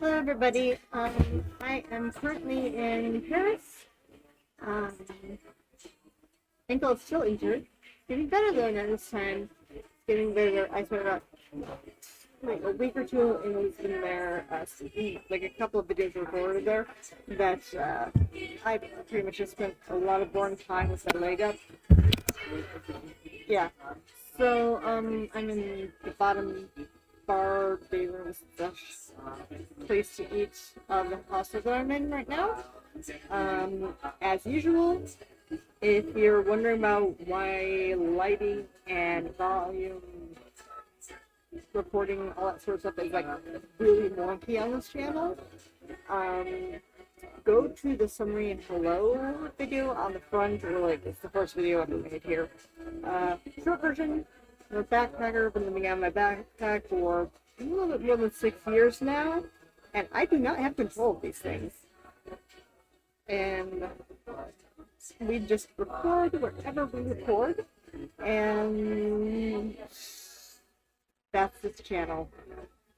Hello, everybody. I am currently in Paris. Ankle is still injured. Getting better though now this time. Getting better. I spent about like a week or two in Lisbon there, like a couple of videos recorded there that I pretty much just spent a lot of boring time with my leg up. Yeah. So I'm in the bottom bar, day room slash place to eat of the hostel that I'm in right now. As usual, if you're wondering about why lighting and volume, reporting, all that sort of stuff is like really wonky on this channel, go to the summary and hello video on the front, or like it's the first video I've ever made here. Short version. I'm a backpacker. I've been living out of my backpack for a little bit more than 6 years now, and I do not have control of these things. And we just record wherever we record, and that's this channel.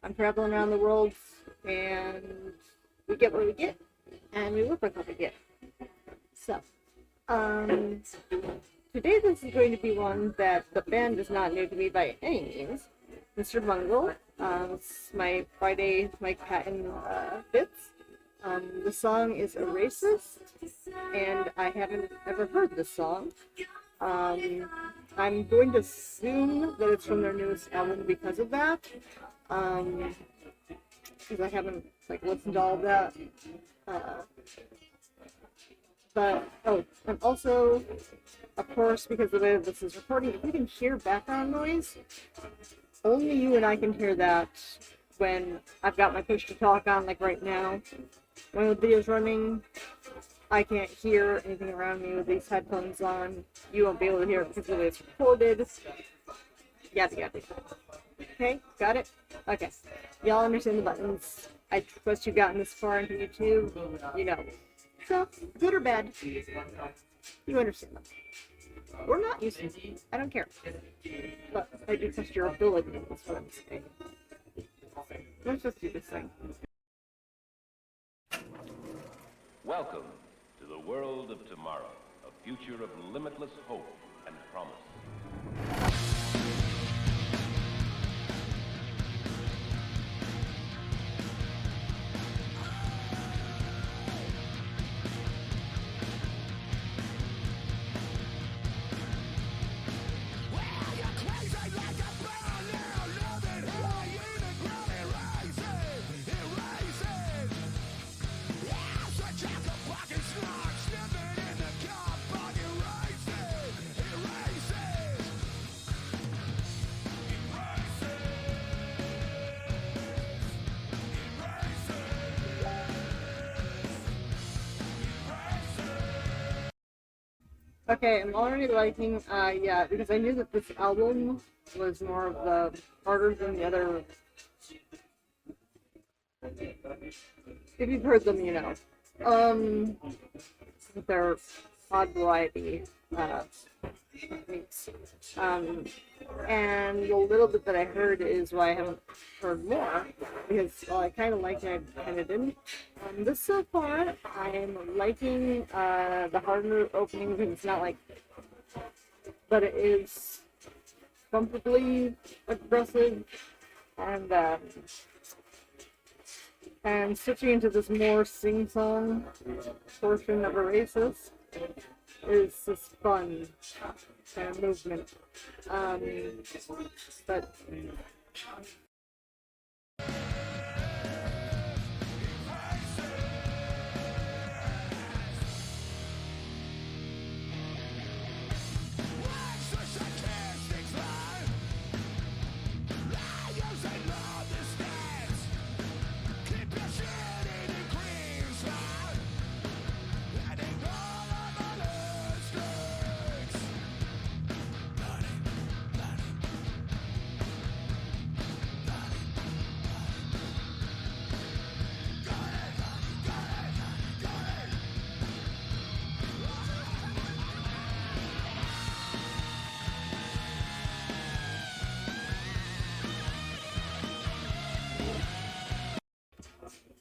I'm traveling around the world, and we get what we get, and we look like what we get. So, today this is going to be one that the band is not new to me by any means. Mr. Bungle. It's my Friday Mike Patton bits. The song is Eracist, and I haven't ever heard this song. I'm going to assume that it's from their newest album because of that. Because I haven't listened to all of that. But, and also, of course, because the way this is recording, if you can hear background noise, only you and I can hear that when I've got my push to talk on, like right now. When the video's running, I can't hear anything around me with these headphones on. You won't be able to hear it because the way it's recorded. Yada yada. Okay, got it? Okay. Y'all understand the buttons. I trust you've gotten this far into YouTube. You know. So, good or bad, you understand them. Or not using them. I don't care. But I do trust your ability, that's what I'm saying. Let's just do this thing. Welcome to the world of tomorrow, a future of limitless hope and promise. Okay, I'm already liking, yeah, because I knew that this album was more of the harder than the other. If you've heard them, you know. They're odd variety techniques. And the little bit that I heard is why I haven't heard more, because while I kind of liked it, I kind of didn't. This so far, I'm liking the harder opening because it's not like, but it is comfortably aggressive, and switching into this more sing-song portion of Eracist is this fun kind of movement. But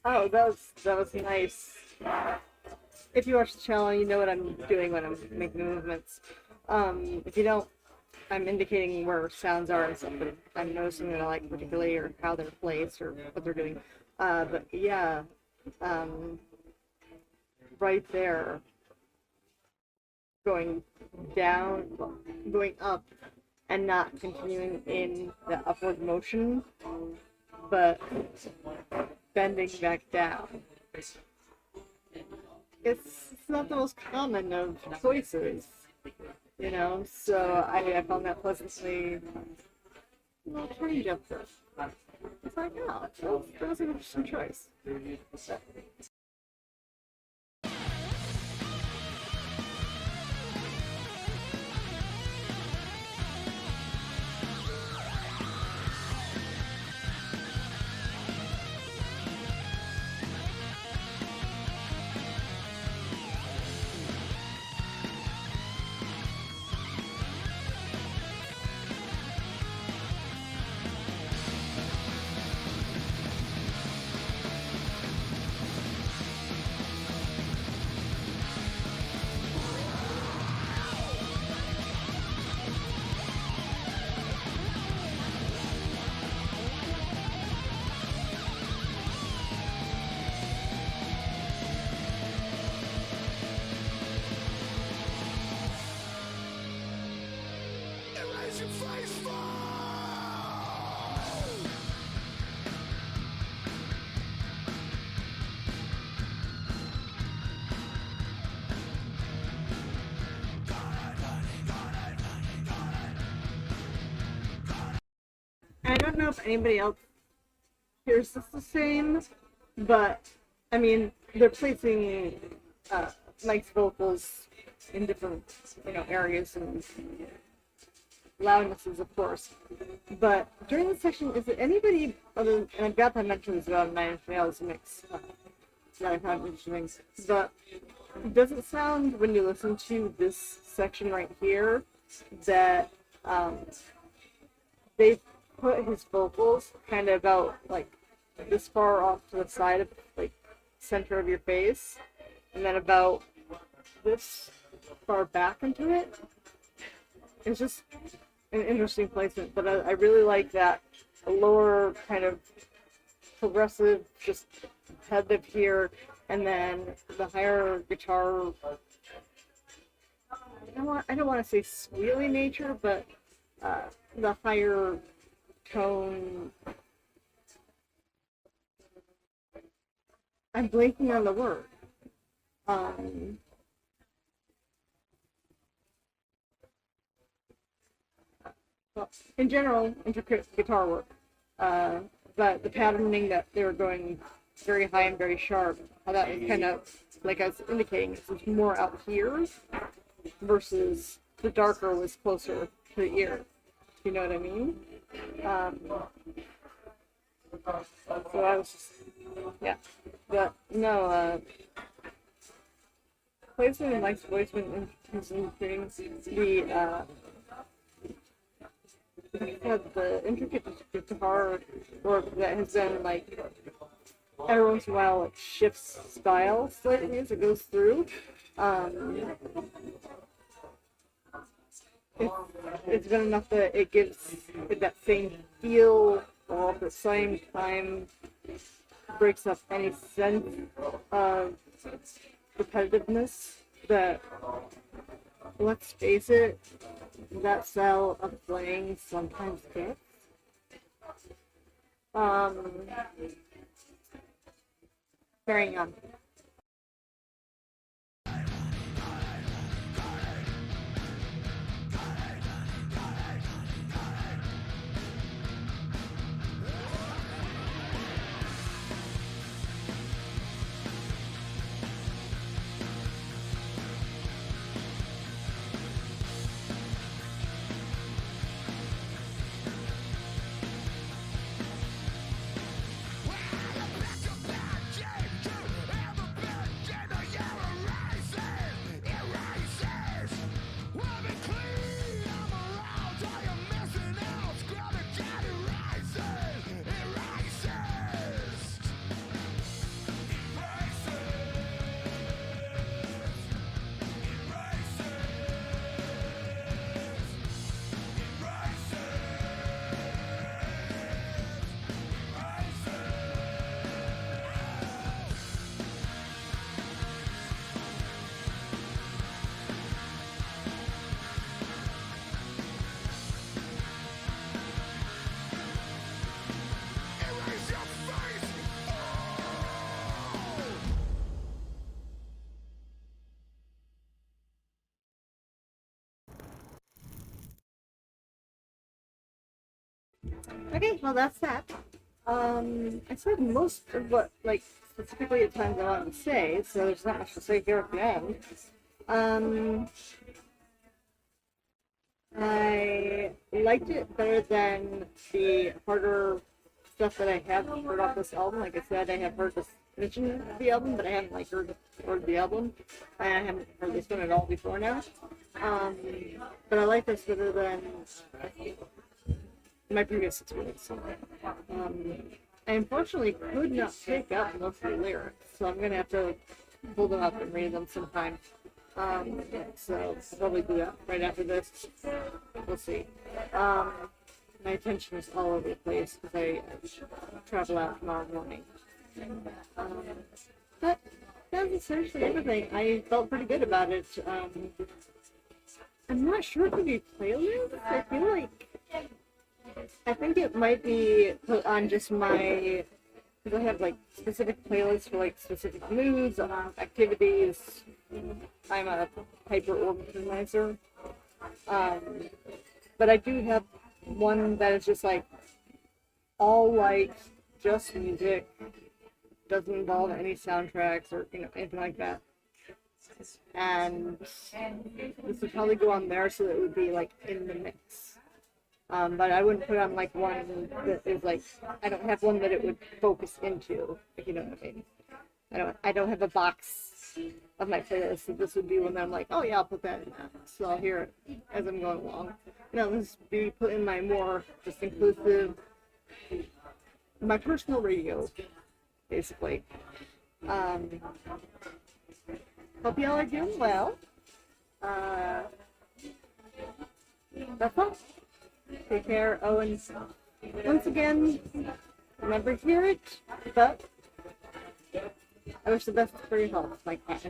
Oh, that was nice. If you watch the channel, you know what I'm doing when I'm making movements. If you don't, I'm indicating where sounds are and stuff that I'm noticing that I like particularly, or how they're placed, or what they're doing. But yeah, um, right there, going down, going up, and not continuing in the upward motion, but bending back down. It's not the most common of choices, you know, so I found that pleasantly, strange up there. It's like, oh, that was an interesting choice. I don't know if anybody else hears this the same, but I mean, they're placing Mike's vocals in different, areas and loudnesses, of course. But during this section, is it anybody other? And I've got to mention this about Nine Inch Nails mix that I found interesting. But does it sound, when you listen to this section right here, that they put his vocals kind of about like this far off to the side of like center of your face, and then about this far back into it? It's just an interesting placement, but I really like that lower kind of progressive, just repetitive here, and then the higher guitar. I don't want to say squealy nature, but the higher tone. I'm blanking on the word. Well, in general, intricate guitar work. But the patterning that they were going very high and very sharp, how that was kind of, like I was indicating, it was more out here versus the darker was closer to the ear. You know what I mean? So I was just, yeah. But no, placement in Mike's voice when including the intricate guitar work that has been like every once in a while it shifts style slightly as it goes through. It's been enough that it gives it that same feel, while at the same time breaks up any sense of repetitiveness that, let's face it, that style of playing sometimes gets. Carrying on. Okay, well that's that. I said most of what, like, specifically at times I wanted to say, so there's not much to say here at the end. Um, I liked it better than the harder stuff that I have heard off this album. Like I said, I have heard this mention of the album, but I haven't like heard the album. I haven't heard this one at all before now. Um, but I like this better than my previous experience. I unfortunately could not pick up most of the lyrics, so I'm gonna have to pull them up and read them sometime. So I'll probably do that right after this. We'll see. My attention is all over the place because I travel out tomorrow morning. But that was essentially everything. I felt pretty good about it. I'm not sure if it'd be playlists. I think it might be put on just my. Because I have like specific playlists for like specific moods, activities. I'm a hyper organizer. But I do have one that is just like all like just music, doesn't involve any soundtracks or anything like that. And this would probably go on there so that it would be like in the mix. But I wouldn't put on like one that is like I don't have one that it would focus into, if you know what I mean. I don't have a box of my playlist, so this would be one that I'm like, oh yeah, I'll put that in that. So I'll hear it as I'm going along. This would be put in my more just inclusive, my personal radio, basically. Hope y'all are doing well. That's all. Take care. Oh, and once again, never hear it, but I wish the best for your health, like that.